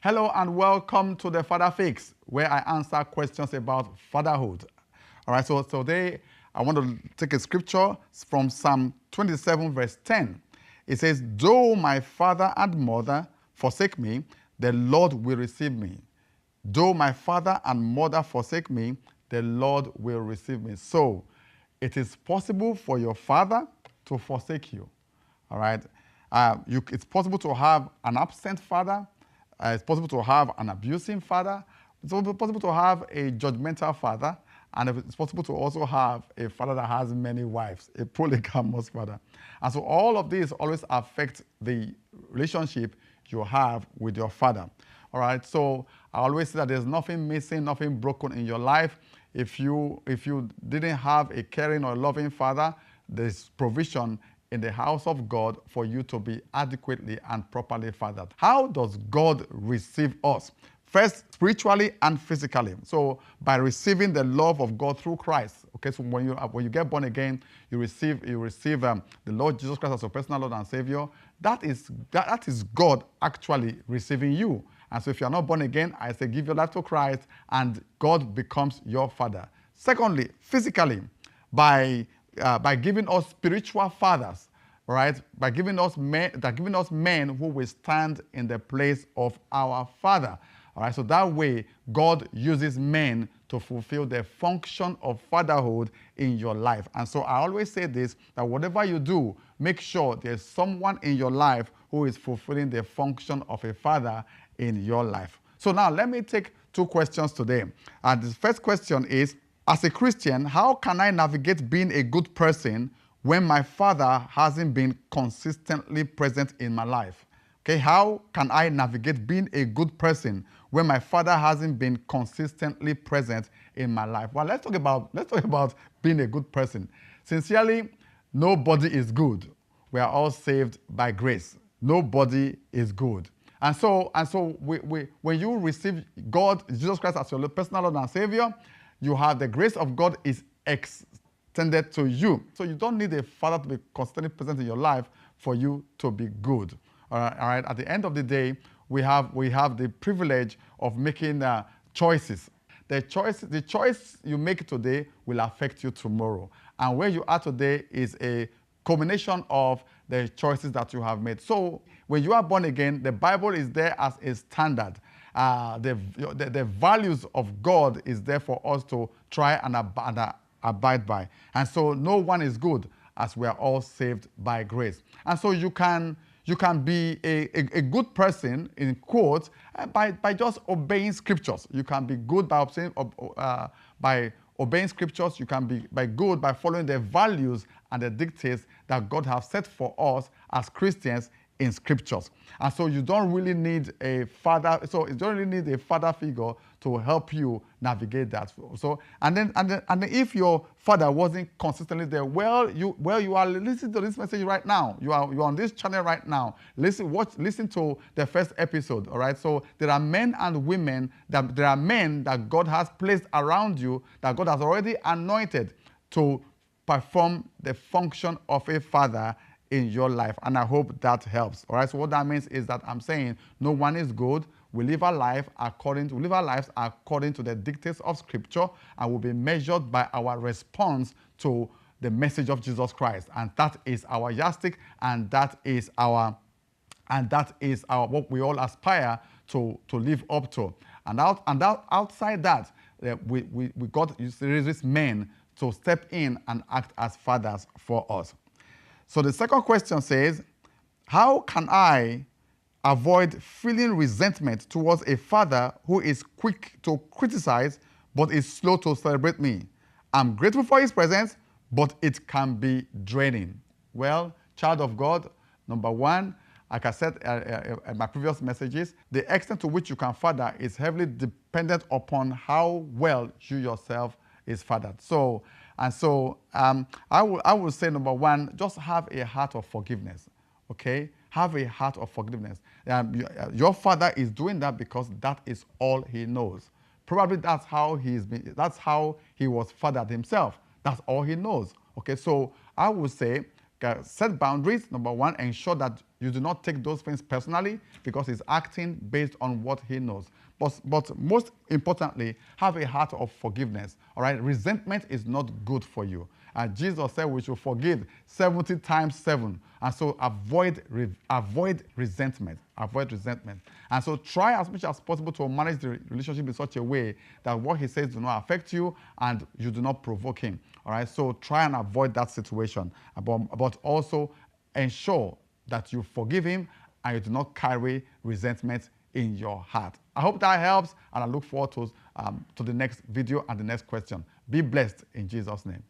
Hello and welcome to the Father Fix, where I answer questions about fatherhood. All right, so today I want to take a scripture from Psalm 27, verse 10. It says, "Though my father and mother forsake me, the Lord will receive me. Though my father and mother forsake me, the Lord will receive me." So it is possible for your father to forsake you. All right. It's possible to have an absent father. It's possible to have an abusing father. It's also possible to have a judgmental father. And it's possible to also have a father that has many wives, a polygamous father. And so all of these always affect the relationship you have with your father. All right. So I always say that there's nothing missing, nothing broken in your life. If you didn't have a caring or loving father, there's provision in the house of God for you to be adequately and properly fathered. How does God receive us? First, spiritually and physically. So by receiving the love of God through Christ. Okay, so when you get born again, you receive the Lord Jesus Christ as your personal Lord and Savior. That is God actually receiving you. And so if you are not born again, I say give your life to Christ and God becomes your father. Secondly, physically, by giving us spiritual fathers, right? By giving us men who will stand in the place of our father. All right, so that way, God uses men to fulfill the function of fatherhood in your life. And so I always say this, that whatever you do, make sure there's someone in your life who is fulfilling the function of a father in your life. So now let me take two questions today. And the first question is, as a Christian, how can I navigate being a good person when my father hasn't been consistently present in my life? Okay, how can I navigate being a good person when my father hasn't been consistently present in my life? Well, let's talk about being a good person. Sincerely, nobody is good. We are all saved by grace. Nobody is good. And so when you receive God, Jesus Christ, as your personal Lord and Savior, you have the grace of God is extended to you. So you don't need a father to be constantly present in your life for you to be good. All right. At the end of the day, we have the privilege of making choices. The choice you make today will affect you tomorrow. And where you are today is a combination of the choices that you have made. So when you are born again, the Bible is there as a standard. The values of God is there for us to try and abide by. And so no one is good, as we are all saved by grace. And so you can be a good person, in quotes, by just obeying scriptures. You can be good by obeying scriptures. You can be good by following the values and the dictates that God has set for us as Christians in scriptures. And so you don't really need a father. So you don't really need a father figure to help you navigate that. So and then if your father wasn't consistently there, you are listening to this message right now. You are on this channel right now. Listen to the first episode. All right. So there are men and women there are men that God has placed around you, that God has already anointed to perform the function of a father in your life. And I hope that helps. All right. So what that means is that I'm saying no one is good. We live our lives according to the dictates of Scripture, and will be measured by our response to the message of Jesus Christ. And that is our yardstick, and that is our what we all aspire to live up to. And outside that, we got these men to step in and act as fathers for us. So the second question says, how can I avoid feeling resentment towards a father who is quick to criticize but is slow to celebrate me? I'm grateful for his presence, but it can be draining. Well, child of God, number one, like I said in my previous messages, the extent to which you can father is heavily dependent upon how well you yourself is fathered. I will say, number one, just have a heart of forgiveness. Okay? Have a heart of forgiveness. Your father is doing that because that is all he knows. Probably that's how he was fathered himself. That's all he knows. Okay, so I would say Set boundaries. Number one, ensure that you do not take those things personally because he's acting based on what he knows. But most importantly, have a heart of forgiveness. All right, resentment is not good for you. And Jesus said we should forgive 70 times 7. And so avoid resentment. Avoid resentment. And so try as much as possible to manage the relationship in such a way that what he says do not affect you and you do not provoke him. All right, so try and avoid that situation. But also ensure that you forgive him and you do not carry resentment in your heart. I hope that helps, and I look forward to the next video and the next question. Be blessed in Jesus' name.